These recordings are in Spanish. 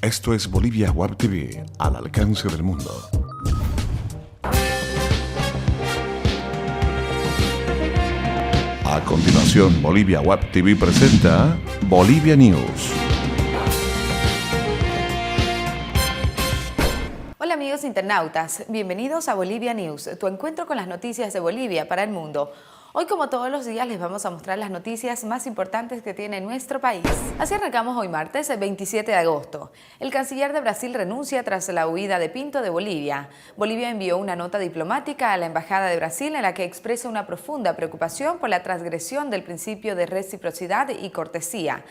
Esto es Bolivia Web TV, al alcance del mundo. A continuación, Bolivia Web TV presenta Bolivia News. Hola amigos internautas, bienvenidos a Bolivia News, tu encuentro con las noticias de Bolivia para el mundo. Hoy, como todos los días, les vamos a mostrar las noticias más importantes que tiene nuestro país. Así arrancamos hoy martes, el 27 de agosto. El canciller de Brasil renuncia tras la huida de Pinto de Bolivia. Bolivia envió una nota diplomática a la Embajada de Brasil en la que expresa una profunda preocupación por la transgresión del principio de reciprocidad y cortesía.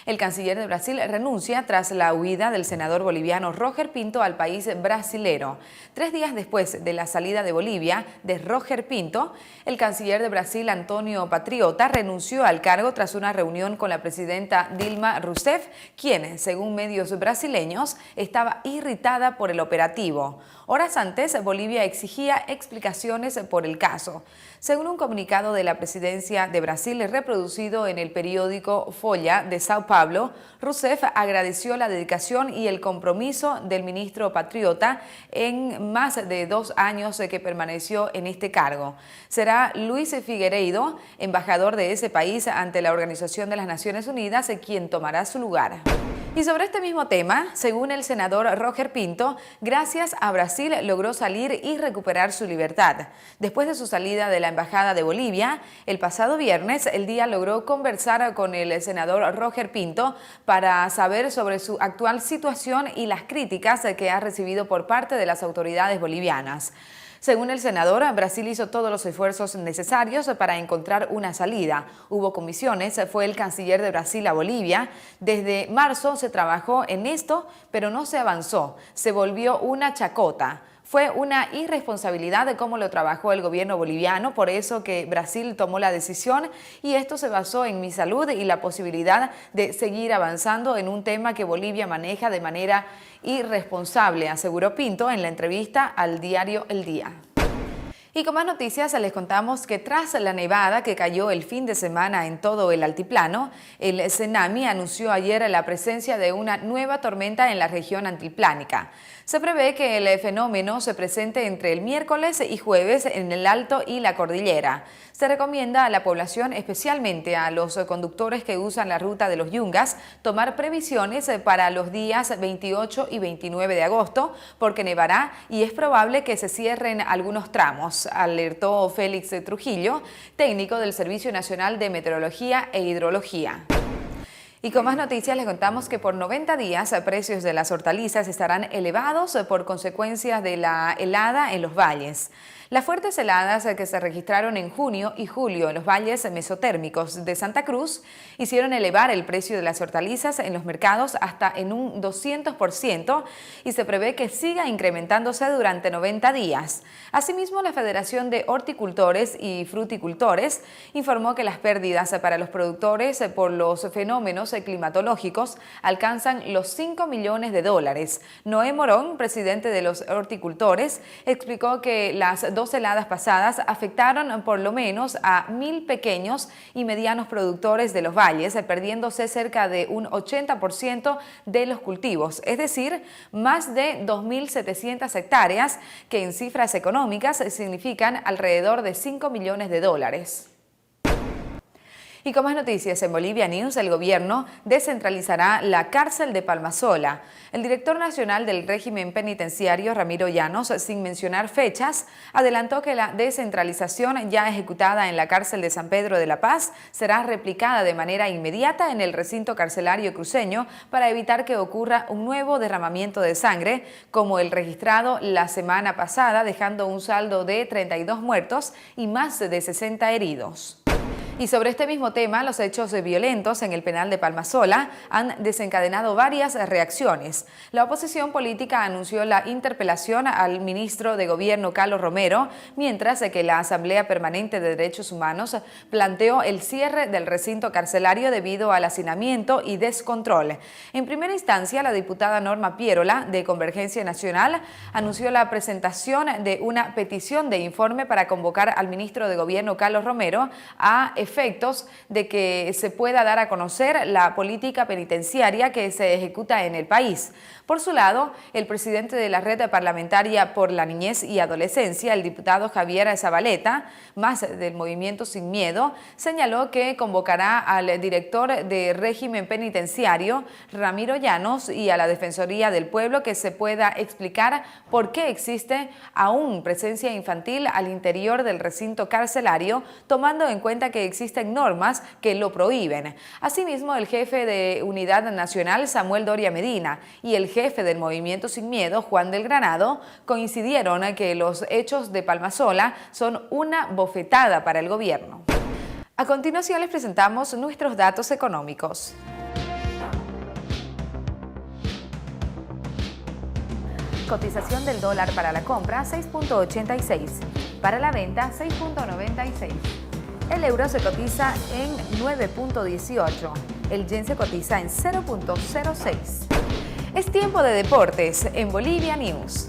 El canciller de Brasil renuncia tras la huida del senador boliviano Roger Pinto al país brasilero. 3 días después de la salida de Bolivia de Roger Pinto, el canciller de Brasil, Antonio Patriota, renunció al cargo tras una reunión con la presidenta Dilma Rousseff, quien, según medios brasileños, estaba irritada por el operativo. Horas antes, Bolivia exigía explicaciones por el caso. Según un comunicado de la presidencia de Brasil reproducido en el periódico Folha de Sao Paulo, Rousseff agradeció la dedicación y el compromiso del ministro Patriota en más de 2 años que permaneció en este cargo. Será Luis Figueiredo, embajador de ese país ante la Organización de las Naciones Unidas, quien tomará su lugar. Y sobre este mismo tema, según el senador Roger Pinto, gracias a Brasil logró salir y recuperar su libertad. Después de su salida de la Embajada de Bolivia, el pasado viernes, el día logró conversar con el senador Roger Pinto para saber sobre su actual situación y las críticas que ha recibido por parte de las autoridades bolivianas. Según el senador, Brasil hizo todos los esfuerzos necesarios para encontrar una salida. Hubo comisiones, fue el canciller de Brasil a Bolivia. Desde marzo se trabajó en esto, pero no se avanzó. Se volvió una chacota. Fue una irresponsabilidad de cómo lo trabajó el gobierno boliviano, por eso que Brasil tomó la decisión y esto se basó en mi salud y la posibilidad de seguir avanzando en un tema que Bolivia maneja de manera irresponsable, aseguró Pinto en la entrevista al diario El Día. Y con más noticias les contamos que tras la nevada que cayó el fin de semana en todo el altiplano, el CENAMI anunció ayer la presencia de una nueva tormenta en la región altiplánica. Se prevé que el fenómeno se presente entre el miércoles y jueves en el Alto y la Cordillera. Se recomienda a la población, especialmente a los conductores que usan la ruta de los Yungas, tomar previsiones para los días 28 y 29 de agosto, porque nevará y es probable que se cierren algunos tramos, alertó Félix Trujillo, técnico del Servicio Nacional de Meteorología e Hidrología. Y con más noticias les contamos que por 90 días precios de las hortalizas estarán elevados por consecuencia de la helada en los valles. Las fuertes heladas que se registraron en junio y julio en los valles mesotérmicos de Santa Cruz hicieron elevar el precio de las hortalizas en los mercados hasta en un 200% y se prevé que siga incrementándose durante 90 días. Asimismo, la Federación de Horticultores y Fruticultores informó que las pérdidas para los productores por los fenómenos climatológicos alcanzan los $5 millones. Noé Morón, presidente de los horticultores, explicó que las 2 heladas pasadas afectaron por lo menos a 1.000 pequeños y medianos productores de los valles, perdiéndose cerca de un 80% de los cultivos, es decir, más de 2.700 hectáreas, que en cifras económicas significan alrededor de $5 millones. Y con más noticias en Bolivia News, el gobierno descentralizará la cárcel de Palmasola. El director nacional del régimen penitenciario, Ramiro Llanos, sin mencionar fechas, adelantó que la descentralización ya ejecutada en la cárcel de San Pedro de la Paz será replicada de manera inmediata en el recinto carcelario cruceño para evitar que ocurra un nuevo derramamiento de sangre, como el registrado la semana pasada, dejando un saldo de 32 muertos y más de 60 heridos. Y sobre este mismo tema, los hechos violentos en el penal de Palmasola han desencadenado varias reacciones. La oposición política anunció la interpelación al ministro de Gobierno, Carlos Romero, mientras que la Asamblea Permanente de Derechos Humanos planteó el cierre del recinto carcelario debido al hacinamiento y descontrol. En primera instancia, la diputada Norma Pierola, de Convergencia Nacional, anunció la presentación de una petición de informe para convocar al ministro de Gobierno, Carlos Romero, a efectos de que se pueda dar a conocer la política penitenciaria que se ejecuta en el país. Por su lado, el presidente de la Red Parlamentaria por la Niñez y Adolescencia, el diputado Javier Zabaleta, más del Movimiento Sin Miedo, señaló que convocará al director de régimen penitenciario, Ramiro Llanos, y a la Defensoría del Pueblo que se pueda explicar por qué existe aún presencia infantil al interior del recinto carcelario, tomando en cuenta que existen normas que lo prohíben. Asimismo, el jefe de Unidad Nacional, Samuel Doria Medina, y el jefe del Movimiento Sin Miedo, Juan del Granado, coincidieron en que los hechos de Palmasola son una bofetada para el gobierno. A continuación les presentamos nuestros datos económicos. Cotización del dólar para la compra 6.86, para la venta 6.96. El euro se cotiza en 9.18, el yen se cotiza en 0.06. Es tiempo de deportes en Bolivia News.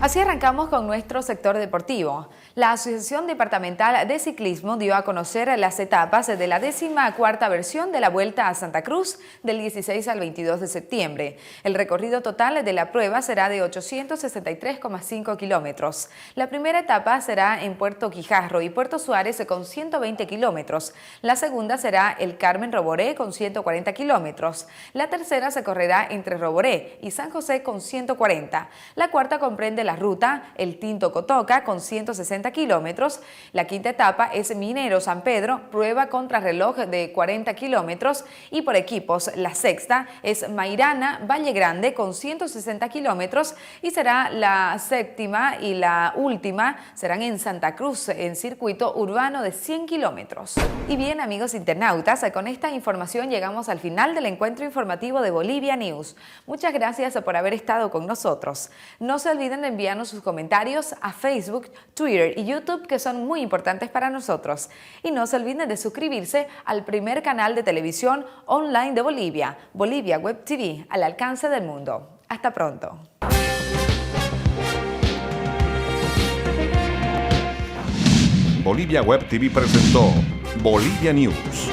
Así arrancamos con nuestro sector deportivo. La Asociación Departamental de Ciclismo dio a conocer las etapas de la 14ª versión de la Vuelta a Santa Cruz del 16 al 22 de septiembre. El recorrido total de la prueba será de 863,5 kilómetros. La primera etapa será en Puerto Quijarro y Puerto Suárez con 120 kilómetros. La segunda será el Carmen Roboré con 140 kilómetros. La tercera se correrá entre Roboré y San José con 140. La cuarta comprende la ruta El Tinto Cotoca con 160 kilómetros. La quinta etapa es Minero San Pedro, prueba contrarreloj de 40 kilómetros. Y por equipos, la sexta es Mairana Valle Grande con 160 kilómetros. Y será la séptima y la última, serán en Santa Cruz, en circuito urbano de 100 kilómetros. Y bien, amigos internautas, con esta información llegamos al final del encuentro informativo de Bolivia News. Muchas gracias por haber estado con nosotros. No se olviden de enviarnos sus comentarios a Facebook, Twitter y YouTube, que son muy importantes para nosotros. Y no se olviden de suscribirse al primer canal de televisión online de Bolivia, Bolivia Web TV, al alcance del mundo. Hasta pronto. Bolivia Web TV presentó Bolivia News.